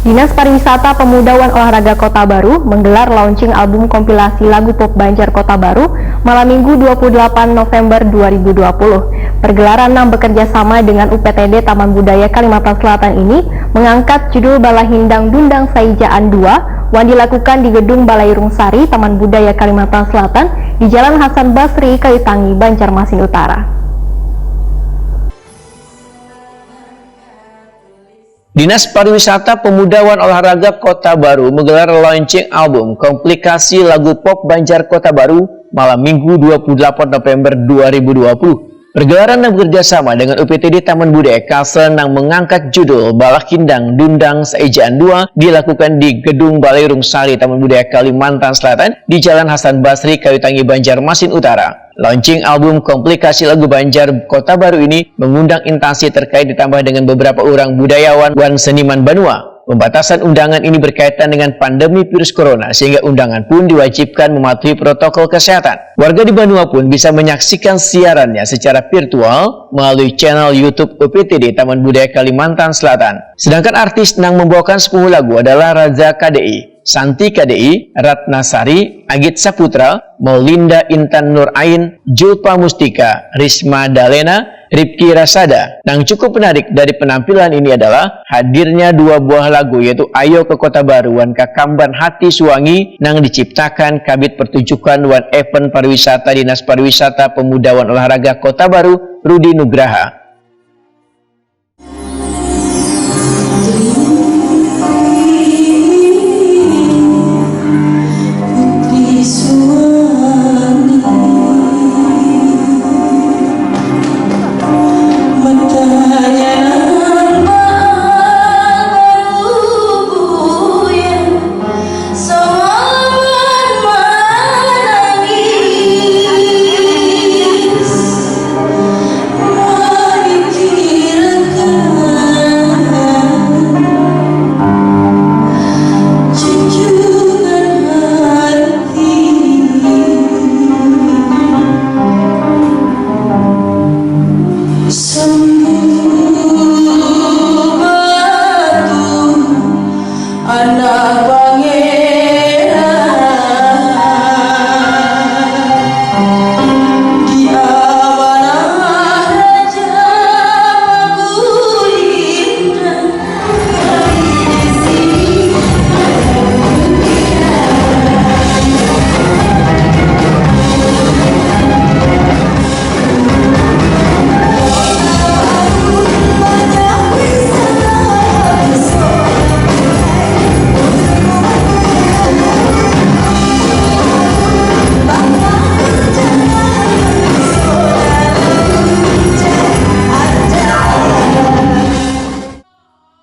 Dinas Pariwisata Pemuda dan Olahraga Kota Baru menggelar launching album kompilasi lagu pop Banjar Kota Baru malam Minggu 28 November 2020. Pergelaran yang bekerja sama dengan UPTD Taman Budaya Kalimantan Selatan ini mengangkat judul Balahindang Dundang Saijaan 2 yang dilakukan di Gedung Balai Rungsari Taman Budaya Kalimantan Selatan di Jalan Hasan Basri, Kalitangi, Banjarmasin Utara. Dinas Pariwisata Pemuda dan Olahraga Kota Baru menggelar launching album kompilasi lagu pop Banjar Kota Baru malam Minggu 28 November 2020. Pergelaran yang bekerjasama dengan UPTD Taman Budaya Kalsel yang mengangkat judul Balahindang Dundang Saijaan 2 dilakukan di Gedung Balai Rungsari Taman Budaya Kalimantan Selatan di Jalan Hasan Basri, Kalitangi, Banjarmasin Utara. Launching album kompilasi lagu Banjar Kota Baru ini mengundang instansi terkait ditambah dengan beberapa orang budayawan dan seniman Banua. Pembatasan undangan ini berkaitan dengan pandemi virus corona sehingga undangan pun diwajibkan mematuhi protokol kesehatan. Warga di Banua pun bisa menyaksikan siarannya secara virtual melalui channel YouTube UPTD Taman Budaya Kalimantan Selatan. Sedangkan artis yang membawakan 10 lagu adalah Raza KDI, Santi KDI, Ratnasari, Agit Saputra, Maulinda Intan Nur Ain, Julpa Mustika, Risma Dalena, Ripki Rasada. Yang cukup menarik dari penampilan ini adalah hadirnya 2 buah lagu yaitu Ayo ke Kota Baru dan Kakamban Hati Suwangi yang diciptakan Kabid Pertunjukan dan Event Pariwisata Dinas Pariwisata Pemuda dan Olahraga Kota Baru Rudi Nugraha.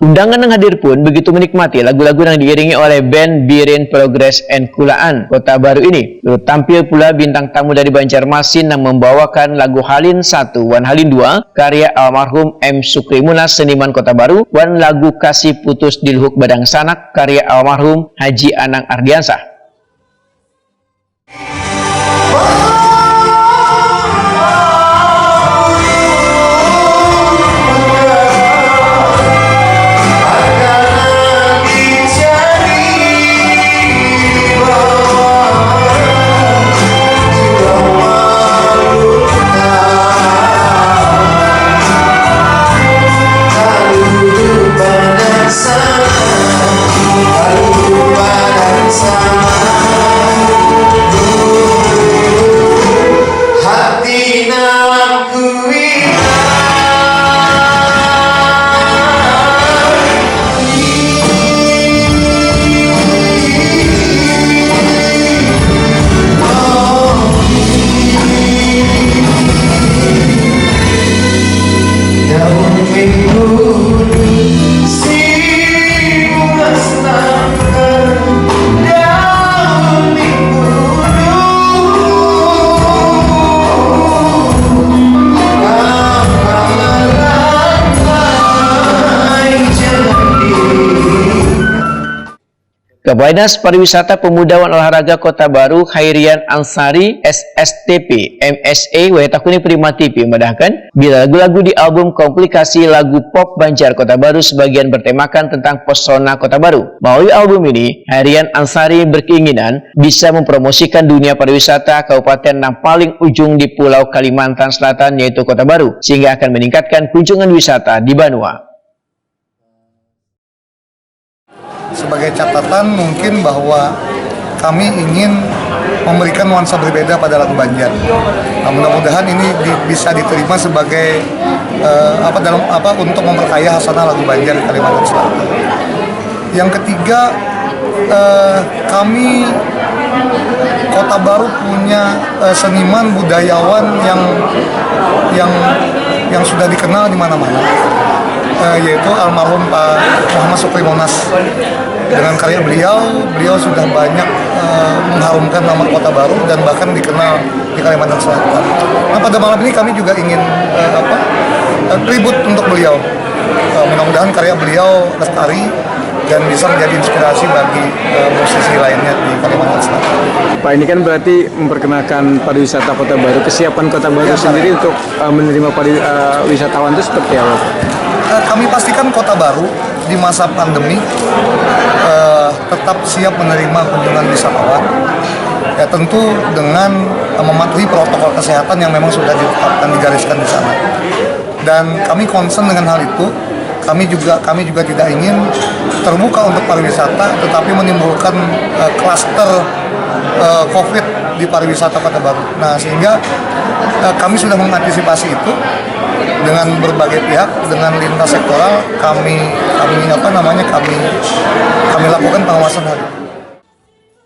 Undangan yang hadir pun begitu menikmati lagu-lagu yang diiringi oleh band Birin Progress and Kulaan Kota Baru ini. Lalu tampil pula bintang tamu dari Banjarmasin yang membawakan lagu Halin 1 dan Halin 2 karya almarhum M. Sukri Munas seniman Kota Baru dan lagu Kasih Putus Dilhuk Badang Sanak karya almarhum Haji Anang Ardiansah. Sama Kepala Dinas Pariwisata Pemuda dan Olahraga Kota Baru Hairian Ansari SSTP MSA Wetakuni Prima TV medahkan bila lagu-lagu di album komplikasi lagu pop Banjar Kota Baru sebagian bertemakan tentang pesona Kota Baru. Melalui album ini, Hairian Ansari berkeinginan bisa mempromosikan dunia pariwisata kabupaten yang paling ujung di Pulau Kalimantan Selatan yaitu Kota Baru sehingga akan meningkatkan kunjungan wisata di Banua. Sebagai catatan mungkin bahwa kami ingin memberikan nuansa berbeda pada lagu Banjar. Nah, mudah-mudahan ini bisa diterima sebagai untuk memperkaya hasanah lagu Banjar di Kalimantan Selatan. Yang ketiga, kami Kota Baru punya seniman budayawan yang sudah dikenal di mana-mana. Yaitu almarhum Pak Muhammad Sukri Monas. Dengan karya beliau sudah banyak mengharumkan nama Kota Baru dan bahkan dikenal di Kalimantan Selatan. Nah, pada malam ini kami juga ingin tribut untuk beliau. Mudah-mudahan karya beliau lestari dan bisa menjadi inspirasi bagi musisi lainnya di Kalimantan Selatan. Pak, ini kan berarti memperkenalkan pariwisata Kota Baru. Kesiapan Kota Baru sendiri untuk menerima wisatawan itu seperti apa? Kami pastikan Kota Baru di masa pandemi tetap siap menerima kunjungan wisatawan. Ya tentu dengan mematuhi protokol kesehatan yang memang sudah ditetapkan digariskan di sana. Dan kami concern dengan hal itu. Kami juga tidak ingin terbuka untuk pariwisata, tetapi menimbulkan klaster COVID di pariwisata Kota Baru. Nah, sehingga kami sudah mengantisipasi itu dengan berbagai pihak, dengan lintas sektoral kami lakukan pengawasan hal itu.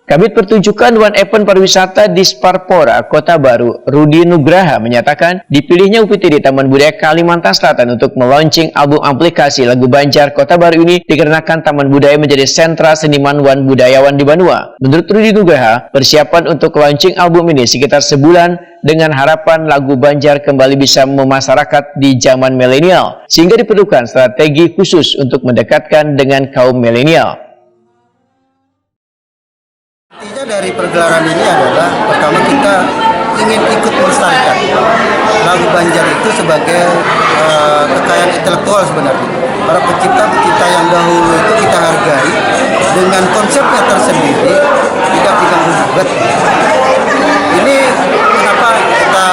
Kabid Pertunjukan One Event Pariwisata di Sparpora, Kota Baru, Rudi Nugraha menyatakan dipilihnya UPT di Taman Budaya Kalimantan Selatan untuk melaunching album aplikasi lagu Banjar Kota Baru ini dikarenakan Taman Budaya menjadi sentra seniman wan budayawan di Banua. Menurut Rudi Nugraha, persiapan untuk launching album ini sekitar sebulan dengan harapan lagu Banjar kembali bisa memasyarakat di zaman milenial, sehingga diperlukan strategi khusus untuk mendekatkan dengan kaum milenial. Intinya dari pergelaran ini adalah pertama kita ingin ikut melestarikan lagu Banjar itu sebagai kekayaan intelektual sebenarnya. Para pencipta-pencipta yang dahulu itu kita hargai dengan konsepnya tersendiri, tidak diganggu-gugat. Ini kenapa kita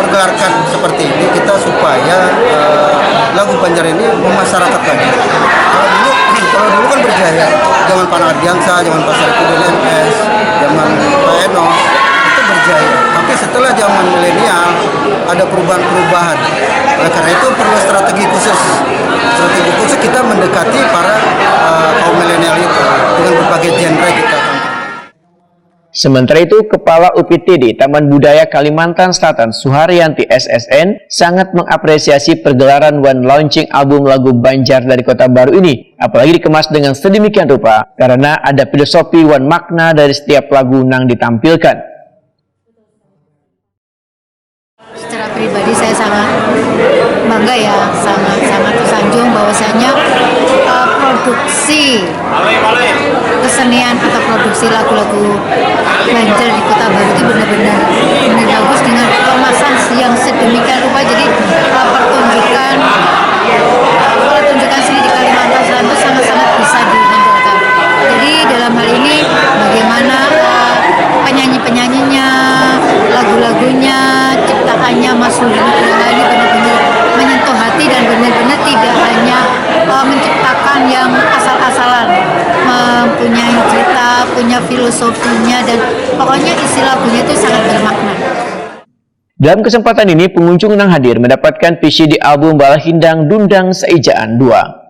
pergelarkan seperti ini, kita supaya lagu Banjar ini memasyarakat lagi. Kalau dulu kan berjaya, zaman Pak Ardiansa, zaman Pak Sarifudin MS, zaman Pak Eno, itu berjaya. Tapi setelah zaman milenial, ada perubahan-perubahan. Oleh karena itu perlu strategi khusus. Strategi khusus kita mendekati para kaum milenial itu dengan berbagai genre kita. Sementara itu, Kepala UPTD Taman Budaya Kalimantan Selatan Suharyanti SSN sangat mengapresiasi pergelaran One Launching album lagu Banjar dari Kota Baru ini, apalagi dikemas dengan sedemikian rupa karena ada filosofi One makna dari setiap lagu yang ditampilkan. Secara pribadi saya sangat bangga ya, sangat tersanjung bahwasanya produksi kesenian atau produksi lagu-lagu Banjar di Kota Baru itu benar-benar bagus dengan kemasan yang sedemikian rupa. Jadi pertunjukan seni di Kalimantan Selatan itu sangat-sangat bisa ditonjolkan. Jadi dalam hal ini bagaimana penyanyi-penyanyinya, lagu-lagunya, ciptaannya Mas Rudi Nugraha ini benar-benar menyentuh hati dan benar-benar tidak hanya menciptakan yang asal-asalan, mempunyai cerita, punya filosofinya, dan pokoknya isi lagunya itu sangat bermakna. Dalam kesempatan ini, pengunjung yang hadir mendapatkan VCD album Balahindang Dundang Seijaan 2.